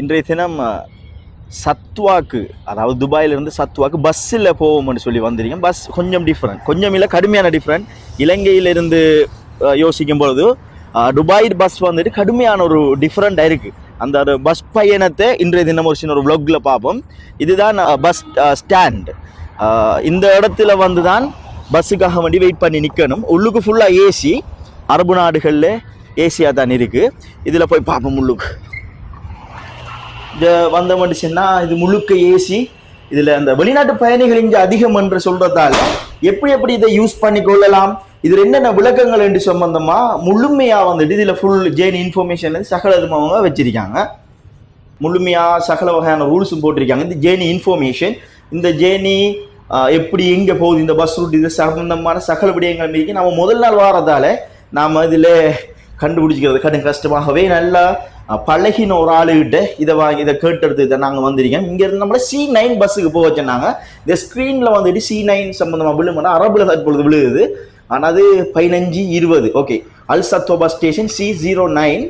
இன்றைய தினம் சத்வாக்கு, அதாவது துபாயிலிருந்து சத்வாக்கு பஸ்ஸில் போவோம்னு சொல்லி வந்திருக்கேன். பஸ் கொஞ்சம் டிஃப்ரெண்ட், கொஞ்சம் இல்லை கடுமையான டிஃப்ரெண்ட். இலங்கையிலிருந்து யோசிக்கும் பொழுது துபாய் பஸ் வந்துட்டு கடுமையான ஒரு டிஃப்ரெண்ட்டாக இருக்குது. அந்த ஒரு பஸ் பயணத்தை இன்றைய தினம் ஒரு சின்ன ஒரு வ்ளாகில் பார்ப்போம். இதுதான் பஸ் ஸ்டாண்ட். இந்த இடத்துல வந்து தான் பஸ்ஸுக்காக வேண்டி வெயிட் பண்ணி நிற்கணும். உள்ளுக்கு ஃபுல்லாக ஏசி, அரபு நாடுகளில் ஏசியாக தான் இருக்குது. இதில் போய் பார்ப்போம். உள்ளுக்கு இந்த வந்த மனுஷன்னா இது முழுக்க ஏசி. இதில் அந்த வெளிநாட்டு பயணிகள் இங்கே அதிகம் என்று சொல்கிறதால எப்படி இதை யூஸ் பண்ணி கொள்ளலாம், இதில் என்னென்ன விளக்கங்கள் என்று சம்பந்தமாக முழுமையாக வந்துட்டு இதில் ஃபுல் ஜேர்னி இன்ஃபர்மேஷன் சகலதும் அவங்க வச்சுருக்காங்க. முழுமையாக சகல வகையான ரூல்ஸும் போட்டிருக்காங்க. இந்த ஜேர்னி இன்ஃபர்மேஷன், இந்த ஜேர்னி எப்படி எங்கே போகுது, இந்த பஸ் ரூட், இது சம்பந்தமான சகல விடயங்கள் மீறி நம்ம முதல் நாள் வாரதால நாம் இதில் கண்டுபிடிச்சிக்கிறது கடும் கஷ்டமாகவே நல்லா பழகின ஒரு ஆளுகிட்ட இதை கேட்டெடுத்து இதை நாங்கள் வந்திருக்கோம். இங்கேருந்து நம்மளை C9 பஸ்ஸுக்கு போக வச்சுருந்தாங்க. இந்த ஸ்க்ரீனில் வந்துட்டு C9 சம்மந்தமாக விழுமாட்டா அரபுல தற்பொழுது விழுகுது. ஆனால் அது 15:20. ஓகே, அல் சத்தோ பஸ் ஸ்டேஷன் C09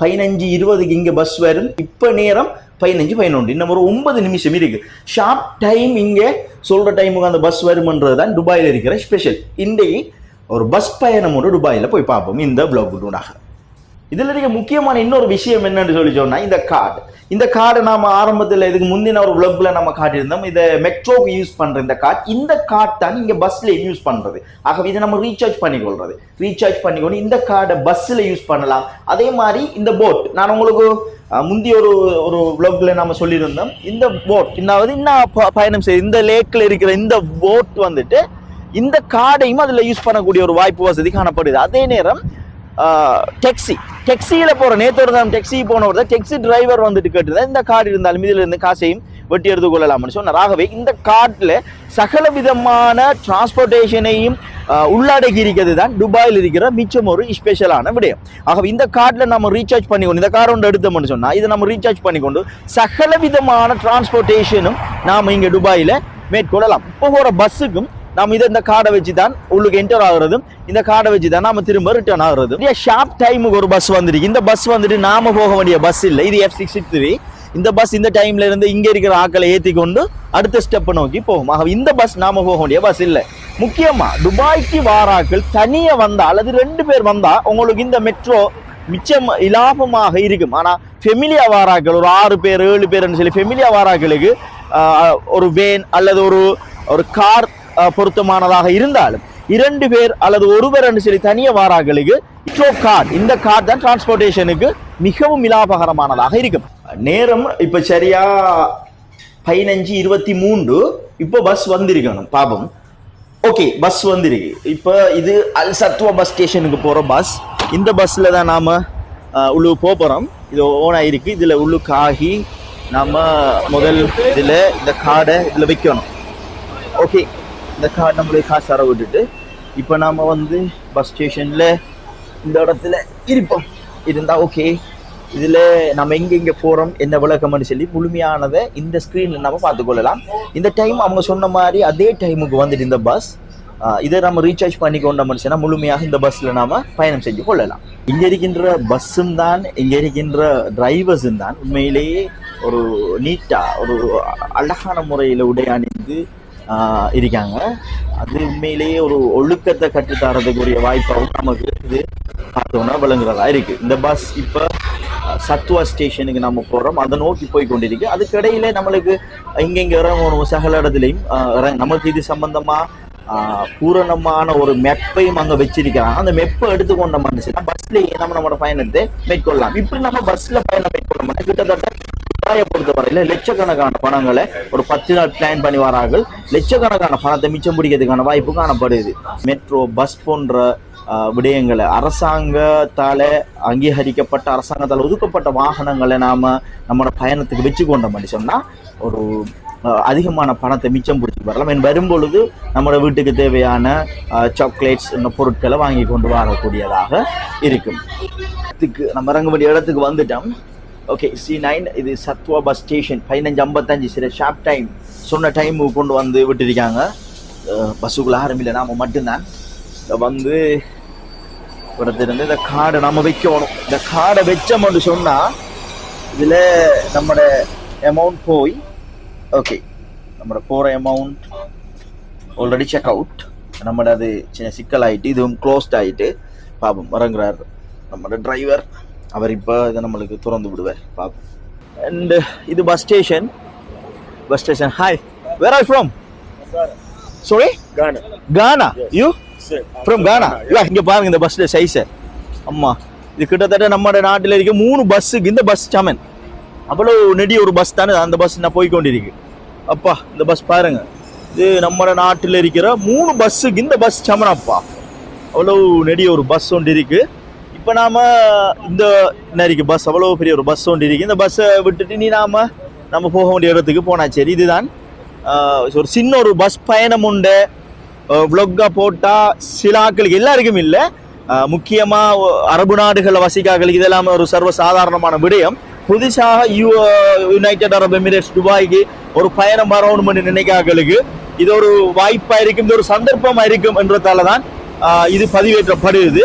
15:20க்கு இங்கே பஸ் வரும். இப்போ நேரம் 15:11. இன்னும் ஒரு 9 நிமிஷம் இருக்குது. ஷார்ப் டைம் இங்கே சொல்கிற டைமுக்கு அந்த பஸ் வருமன்றது தான் துபாயில் இருக்கிற ஸ்பெஷல். இன்றைக்கு ஒரு பஸ் பயணமோடு துபாயில் போய் பார்ப்போம் இந்த வ்ளாகுடாக. இதில் இருக்க முக்கியமான இன்னொரு விஷயம் என்னன்னு சொல்லி சொன்னால் இந்த கார்டு நாம் ஆரம்பத்தில் இதுக்கு முந்தின ஒரு வ்ளாகில் நம்ம காட்டியிருந்தோம். இதை மெட்ரோக்கு யூஸ் பண்ணுற இந்த கார்டு தான் இங்கே பஸ்ஸில் யூஸ் பண்ணுறது. ஆகவே இதை நம்ம ரீசார்ஜ் பண்ணிக்கொண்டு இந்த கார்டை பஸ்ஸில் யூஸ் பண்ணலாம். அதே மாதிரி இந்த போட் நான் உங்களுக்கு முந்தைய ஒரு வ்ளாகில் நம்ம சொல்லியிருந்தோம். இந்த போட் இன்னும் பயணம் செய்ய இந்த லேக்கில் இருக்கிற இந்த போட் வந்துட்டு இந்த கார்டையும் அதில் யூஸ் பண்ணக்கூடிய ஒரு வாய்ப்பு வசதி காணப்படுது. அதே நேரம் டெக்ஸியில் போகிற நேற்று தான் டெக்ஸி போனவர் தான் டெக்ஸி டிரைவர் வந்துட்டு கேட்டுதான் இந்த கார்டு இருந்தாலும் இதில் இருந்து காசையும் வெட்டி எடுத்துக்கொள்ளலாம்னு சொன்னார். ஆகவே இந்த கார்டில் சகல விதமான டிரான்ஸ்போர்ட்டேஷனையும் உள்ளடக்கி இருக்கிறது தான் துபாயில் இருக்கிற மிச்சம் ஒரு ஸ்பெஷலான விடயம். ஆகவே இந்த கார்டில் நம்ம ரீசார்ஜ் பண்ணிக்கொண்டு இந்த கார் ஒன்று எடுத்தோம்னு சொன்னால் இதை நம்ம ரீசார்ஜ் பண்ணிக்கொண்டு சகல விதமான டிரான்ஸ்போர்ட்டேஷனும் நாம் இங்கே துபாயில் மேற்கொள்ளலாம். இப்போ போகிற பஸ்ஸுக்கும் நாம் இந்த கார்டை வச்சு தான் உள்ளுக்கு என்டர் ஆகுறதும், இந்த கார்டை வச்சு தான் நாம திரும்ப ரிட்டர்ன் ஆகுறதும். ஷார்ப் டைமுக்கு ஒரு பஸ் வந்துருக்கு. இந்த பஸ் வந்துட்டு நாம போக வேண்டிய பஸ் இல்லை, இது F663. இந்த பஸ் இந்த டைம்ல இருந்து இங்கே இருக்கிற ஆக்களை ஏற்றி கொண்டு அடுத்த ஸ்டெப்பை நோக்கி போகும். ஆக இந்த பஸ் நாம போக வேண்டிய பஸ் இல்லை. முக்கியமா துபாய்க்கு வாராக்கள் தனியா வந்தா அல்லது 2 பேர் வந்தா உங்களுக்கு இந்த மெட்ரோ மிச்சம் இலாபமாக இருக்கும். ஆனா ஃபெமிலியா வாராக்கள் ஒரு 6 பேர் 7 பேர்னு சொல்லி ஃபெமிலியா வாராக்களுக்கு ஒரு வேன் அல்லது ஒரு கார் பொருத்தமானதாக இருந்தாலும் 2 பேர் அல்லது 1 பேர் என்று சொல்லி தனிய வாராக்களுக்கு இந்த கார்டு தான் டிரான்ஸ்போர்ட்டேஷனுக்கு மிகவும் இலாபகரமானதாக இருக்கும். நேரம் இப்ப சரியா 15:23. இப்போ பஸ் வந்திருக்கணும் பாபம். ஓகே, பஸ் வந்திருக்கு. இப்போ இது அல் சத்வா பஸ் ஸ்டேஷனுக்கு போற பஸ். இந்த பஸ்ல தான் நாம உள்ளுக்கு போறோம். இது ஓன் ஆயிருக்கு. இதுல உள்ளுக்கு ஆகி நாம முதல் இதுல இந்த கார்டை இதுல வைக்கணும். ஓகே, இந்த கார்டு நம்மளுடைய காசு அற விட்டுட்டு இப்போ நாம் வந்து பஸ் ஸ்டேஷனில் இந்த இடத்துல இருப்போம். இருந்தால் ஓகே, இதில் நம்ம எங்கே போகிறோம் என்ன விளக்கம்னு சொல்லி முழுமையானதை இந்த ஸ்க்ரீனில் நம்ம பார்த்துக்கொள்ளலாம். இந்த டைம் அவங்க சொன்ன மாதிரி அதே டைமுக்கு வந்துட்டு இந்த பஸ் இதை நம்ம ரீசார்ஜ் பண்ணி கொண்டோம்னு சொன்னால் முழுமையாக இந்த பஸ்ஸில் நாம் பயணம் செஞ்சு கொள்ளலாம். இங்கே இருக்கின்ற பஸ்ஸும் தான், இங்கே இருக்கின்ற டிரைவர்ஸும் தான் உண்மையிலேயே ஒரு நீட்டாக ஒரு அழகான முறையில் உடை அணிந்து இருக்காங்க. அது உண்மையிலேயே ஒரு ஒழுக்கத்தை கற்றுத்தரதுக்குரிய வாய்ப்பாகவும் நமக்கு இது பார்த்தோம்னா விளங்குறதா இருக்கு. இந்த பஸ் இப்போ சத்வா ஸ்டேஷனுக்கு நம்ம போகிறோம், அதை நோக்கி போய் கொண்டிருக்கு. அதுக்கிடையில நம்மளுக்கு இங்கே இறங்கணும் சகல இடத்துலையும் நமக்கு இது சம்பந்தமா பூரணமான ஒரு மெப்பையும் அங்கே வச்சிருக்கிறாங்க. அந்த மெப்பை எடுத்துக்கொண்ட மனுஷனா பஸ்லேயே நம்மளோட பயணத்தை மேற்கொள்ளலாம். இப்படி நம்ம பஸ்ல பயணம் மேற்கொள்ள கிட்டத்தட்ட பொறுத்தவரையில லட்சக்கணக்கான பணங்களை ஒரு 10 நாள் பிளான் பண்ணி வரார்கள். லட்சக்கணக்கான பணத்தை மிச்சம் பிடிக்கிறதுக்கான வாய்ப்பு காணப்படுது. மெட்ரோ பஸ் போன்ற விடயங்களை அரசாங்கத்தால அங்கீகரிக்கப்பட்ட அரசாங்கத்தால் ஒதுக்கப்பட்ட வாகனங்களை நம்மளோட பயணத்துக்கு வச்சு கொண்டோம்னு சொன்னா ஒரு அதிகமான பணத்தை மிச்சம் பிடிச்சி வரலாம். வரும்பொழுது நம்மளோட வீட்டுக்கு தேவையான சாக்லேட்ஸ் பொருட்களை வாங்கி கொண்டு வரக்கூடியதாக இருக்கும். நம்ம இறங்க வேண்டிய இடத்துக்கு வந்துட்டோம். ஓகே, C9 இது சத்வா பஸ் ஸ்டேஷன் 15:55. சில ஷார்ப் டைம் சொன்ன டைமுக்கு கொண்டு வந்து விட்டுருக்காங்க. பஸ்ஸுக்குள்ள ஆரம்பில்லை, நாம மட்டும்தான் வந்து இடத்திலிருந்து இந்த கார்டை நம்ம வைக்கணும். இந்த கார்டை வச்சோம்னு சொன்னா இதில் நம்மட அமௌண்ட் போய் ஓகே நம்மட போகிற அமௌண்ட் ஆல்ரெடி செக் அவுட். நம்மட அது சின்ன சிக்கல் ஆகிட்டு இதுவும் க்ளோஸ்ட் ஆகிட்டு பாப்போம் இறங்குறாரு நம்மளோட டிரைவர். அவர் இப்போ இதை நம்மளுக்கு திறந்து விடுவார் பாப்போம். அண்ட் இது bus station. Hi, where are you from? Sorry, Ghana. You from Ghana? இங்கே பாருங்க இந்த பஸ்ல சைஸை. அம்மா, இது கிட்டத்தட்ட நம்ம நாட்டில் இருக்க 3 பஸ்ஸுக்கு இந்த பஸ் சமன். அவ்வளோ நெடிய ஒரு பஸ் தானே அந்த பஸ் நான் போய்கொண்டிருக்கு. அப்பா, இந்த பஸ் பாருங்க, இது நம்ம நாட்டில் இருக்கிற 3 பஸ்ஸுக்கு இந்த பஸ் சமன். அப்பா, அவ்வளோ நெடிய ஒரு பஸ் ஒன்று இருக்கு. இப்போ நாம இந்த இருக்கு பஸ், அவ்வளோ பெரிய ஒரு பஸ் ஒன்று இருக்கு. இந்த பஸ்ஸை விட்டுட்டு நம்ம போக வேண்டிய இடத்துக்கு போனா சரி. இதுதான் ஒரு சின்ன ஒரு பஸ் பயணம் உண்டு. விளொக்கா போட்டால் சில ஆட்களுக்கு எல்லாருக்கும் இல்லை, முக்கியமாக அரபு நாடுகளில் வசிக்காக்களுக்கு இதெல்லாம் ஒரு சர்வசாதாரணமான விடயம். புதுசாக யுனைடெட் அரப் எமிரேட்ஸ் துபாய்க்கு ஒரு பயணம் வரணும்னு நினைக்காக்களுக்கு இது ஒரு வாய்ப்பாக இருக்கும், இது ஒரு சந்தர்ப்பமாக இருக்கும் என்றதால தான் இது பதிவேற்றப்படுது.